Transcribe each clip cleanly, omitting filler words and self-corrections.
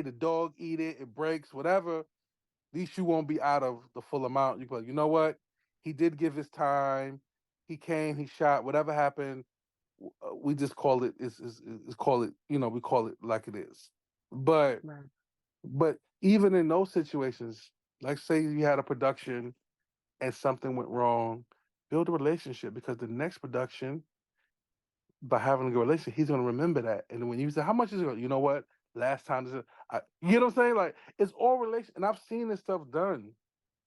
the dog eat it, it breaks, whatever. At least you won't be out of the full amount. You go, you know what? He did give his time. He came, he shot, whatever happened. We just call it is call it, we call it like it is. But Right. but even in those situations, like say you had a production and something went wrong, build a relationship because the next production, by having a good relationship, he's gonna remember that. And when you say, "How much is it?" You know what? Last time, you know what I'm saying? Like it's all relation. And I've seen this stuff done.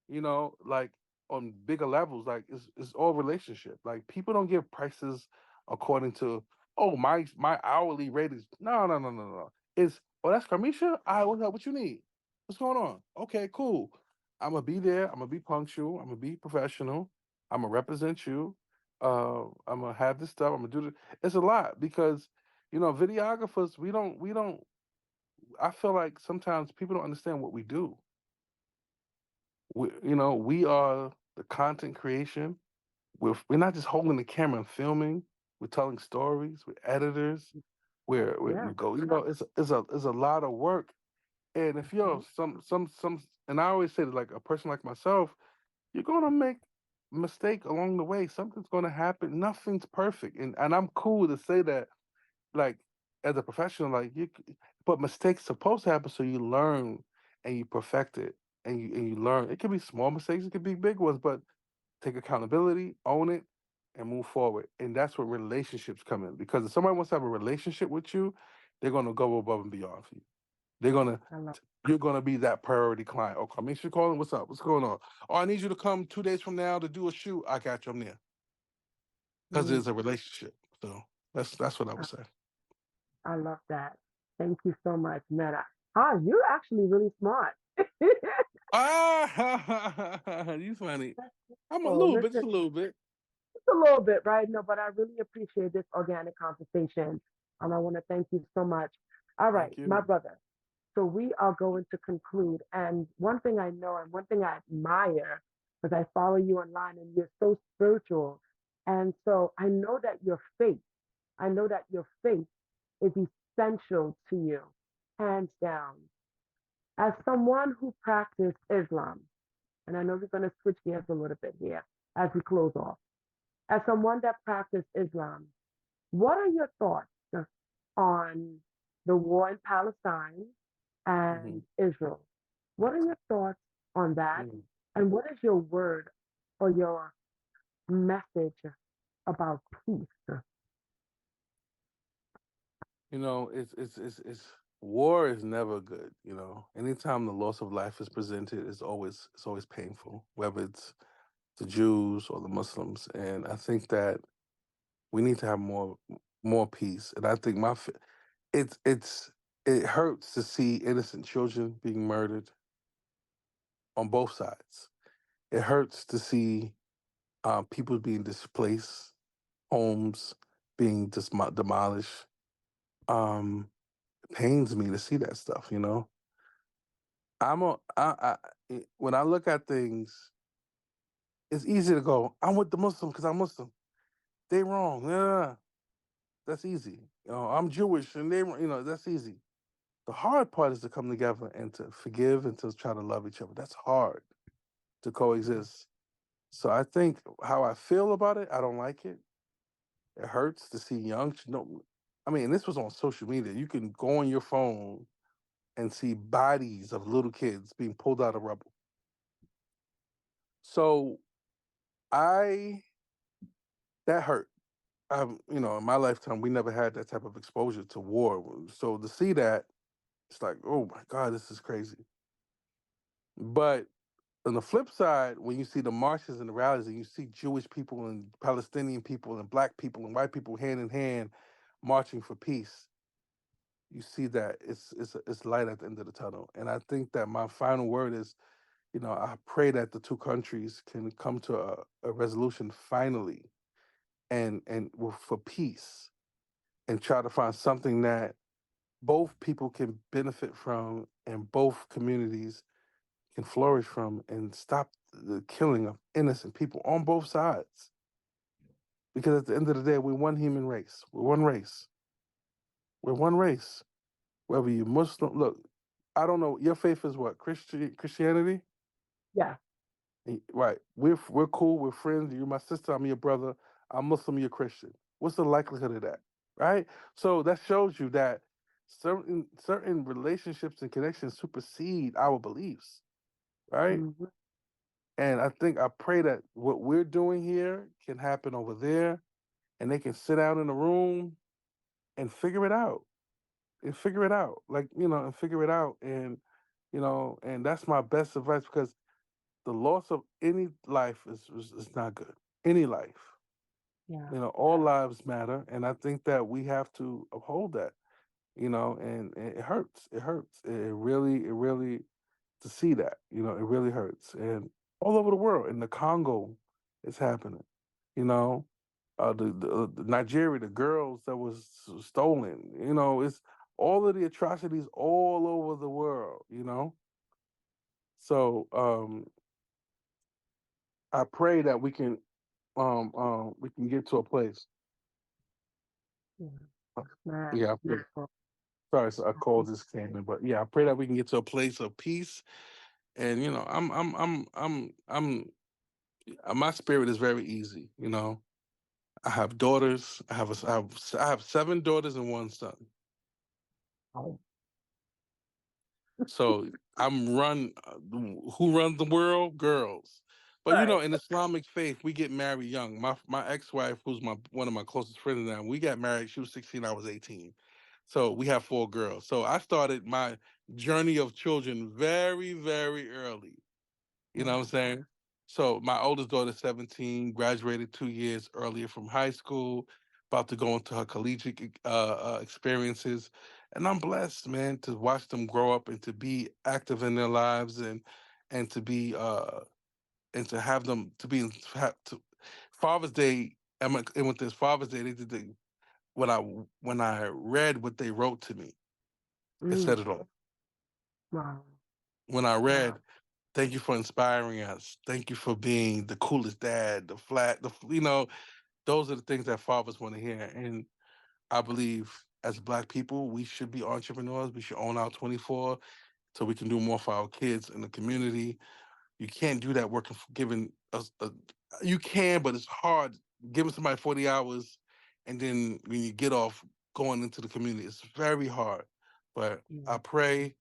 Like on bigger levels. Like it's all relationship. Like people don't give prices according to, oh, my hourly rate is no, no, no, no, no. It's, oh, that's Carmisha. I what's up? What you need? What's going on? Okay, cool. I'm gonna be there. I'm gonna be punctual. I'm gonna be professional. I'm gonna represent you. I'm gonna have this stuff. I'm gonna do this. It's a lot because videographers. We don't. I feel like sometimes people don't understand what we do. We are the content creation. We're not just holding the camera and filming. We're telling stories. We're editors. Yeah. We go. It's a lot of work. And if you're Mhm. and I always say that, like, a person like myself, you're gonna make mistake along the way. Something's gonna happen. Nothing's perfect, and I'm cool to say that, like, as a professional, like, but mistakes supposed to happen so you learn and you perfect it, and you learn. It could be small mistakes, it could be big ones, but take accountability, own it, and move forward. And that's where relationships come in. Because if somebody wants to have a relationship with you, they're gonna go above and beyond for you. They're gonna I love. you're gonna be that priority client. Oh, come, make sure calling. What's up? What's going on? Oh, I need you to come 2 days from now to do a shoot. I got you. I'm there because Mm, there's a relationship. So that's what I I, would say. I love that. Thank you so much, Meta. Ah, you're actually really smart. Ah, you funny. I'm a Oh, little bit, just listen, a little bit. just a little bit, right? No, but I really appreciate this organic conversation. And I want to thank you so much. All right, Thank my you. brother. So we are going to conclude. And one thing I know and one thing I admire, because I follow you online and you're so spiritual. And so I know that your faith is essential to you, hands down. As someone who practiced Islam, and I know we're going to switch gears a little bit here as we close off. As someone that practiced Islam, what are your thoughts on the war in Palestine Hmm. and Israel? What are your thoughts on that? And what is your word or your message about peace? It's war is never good. Anytime the loss of life is presented, it's always painful, whether it's the Jews or the Muslims. And I think that we need to have more peace. And I think it hurts to see innocent children being murdered on both sides. It hurts to see people being displaced, homes being demolished. It pains me to see that stuff. When I look at things, it's easy to go, I'm with the Muslim because I'm Muslim. They wrong. Yeah, that's easy. I'm Jewish and that's easy. The hard part is to come together and to forgive and to try to love each other. That's hard to coexist. So I think how I feel about it, I don't like it. It hurts to see no, I mean, this was on social media. You can go on your phone and see bodies of little kids being pulled out of rubble. So I that hurt. In my lifetime, we never had that type of exposure to war. So to see that, it's like, oh my God, this is crazy. But on the flip side, when you see the marches and the rallies, and you see Jewish people and Palestinian people and Black people and white people hand in hand marching for peace, you see that it's light at the end of the tunnel. And I think that my final word is, I pray that the two countries can come to a resolution finally, for peace, and try to find something that both people can benefit from and both communities can flourish from, and stop the killing of innocent people on both sides. Because at the end of the day, we're one human race. We're one race. We're one race. Whether you're Muslim, look, I don't know. Your faith is what? Christianity? Yeah. Right. We're cool. We're friends. You're my sister. I'm your brother. I'm Muslim. You're Christian. What's the likelihood of that? Right. So that shows you that certain relationships and connections supersede our beliefs. Right. Hmm. And I pray that what we're doing here can happen over there, and they can sit down in a room and figure it out. And figure it out. Like, and figure it out. And that's my best advice, because the loss of any life is not good. Any life. Yeah. All lives matter. And I think that we have to uphold that, and it hurts. It hurts. It really, to see that, it really hurts. And all over the world, in the Congo, it's happening. You know, the Nigeria, the girls that was stolen. It's all of the atrocities all over the world. So I pray that we can get to a place. Yeah. uh, Man, Yeah, beautiful. sorry, so a call just came in, but yeah, I pray that we can get to a place of peace. And my spirit is very easy. I have daughters. I have 7 daughters and 1 son. Oh, So who runs the world? Girls. But right. in Islamic faith, we get married young. My ex-wife, who's one of my closest friends now, we got married. She was 16, I was 18. So we have 4 girls. So I started my journey of children very, very early. You know what I'm Wow. saying? So my oldest daughter's 17, graduated 2 years earlier from high school, about to go into her collegiate experiences. And I'm blessed, man, to watch them grow up and to be active in their lives, and to be and to have them to be to Father's Day. And with this Father's Day, they did when I read what they wrote to me, it Mm, said it all. wow. When I Wow. read, thank you for inspiring us. Thank you for being the coolest dad, those are the things that fathers want to hear. And I believe, as Black people, we should be entrepreneurs. We should own our 24, so we can do more for our kids in the community. You can't do that working for giving us you can, but it's hard giving somebody 40 hours, and then when you get off, going into the community. It's very hard. But I Yeah. pray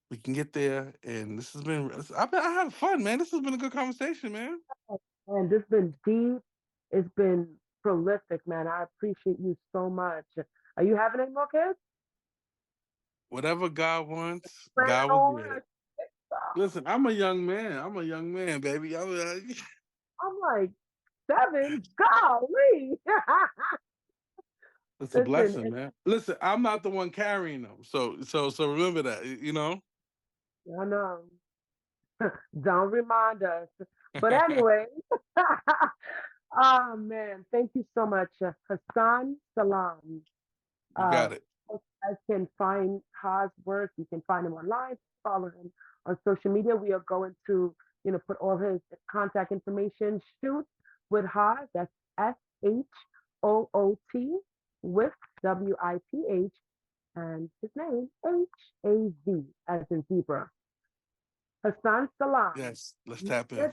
we can get there. And I had fun, man. This has been a good conversation, man. And this been deep. It's been prolific, man. I appreciate you so much. Are you having any more kids? Whatever God wants, Plan God will on get it. one? Listen, I'm a young man. I'm a young man, baby. I'm like 7. Golly. It's a Listen, blessing, man. Listen, I'm not the one carrying them. So remember that. I know. Don't remind us. But anyway, oh man, thank you so much, Hassan Salam. You got it. You guys can find Ha's work. You can find him online. Follow him on social media. We are going to, put all his contact information. Shoot with Ha. That's SHOOT with WITH, and his name HAZ as in zebra. Hassan Salam, Yes, let's tap in. media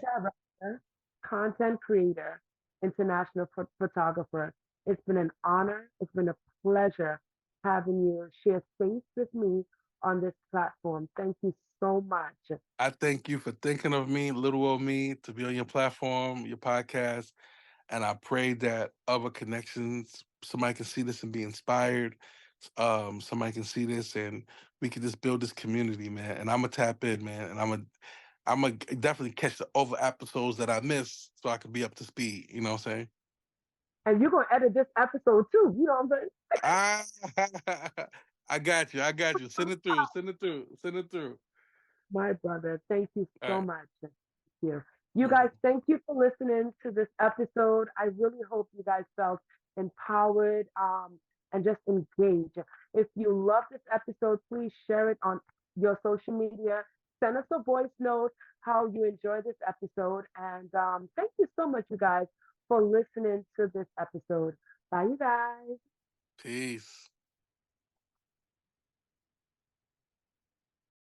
director, content creator, international photographer. It's been an honor. It's been a pleasure having you share space with me on this platform. Thank you so much. I thank you for thinking of me, little old me, to be on your platform, your podcast. And I pray that other connections, somebody can see this and be inspired. Somebody can see this, and we can just build this community, man. And I'm gonna tap in, man. And I'm gonna definitely catch the other episodes that I missed, so I can be up to speed. You know what I'm saying? And you're going to edit this episode too. You know what I'm saying? Ah, I got you. I got you. Send it through. Send it through. Send it through. My brother, thank you All so right. much. Thank you. You guys, Mhm. thank you for listening to this episode. I really hope you guys felt empowered and just engaged. If you love this episode, please share it on your social media. Send us a voice note how you enjoy this episode. And thank you so much, you guys, for listening to this episode. Bye, you guys. Peace.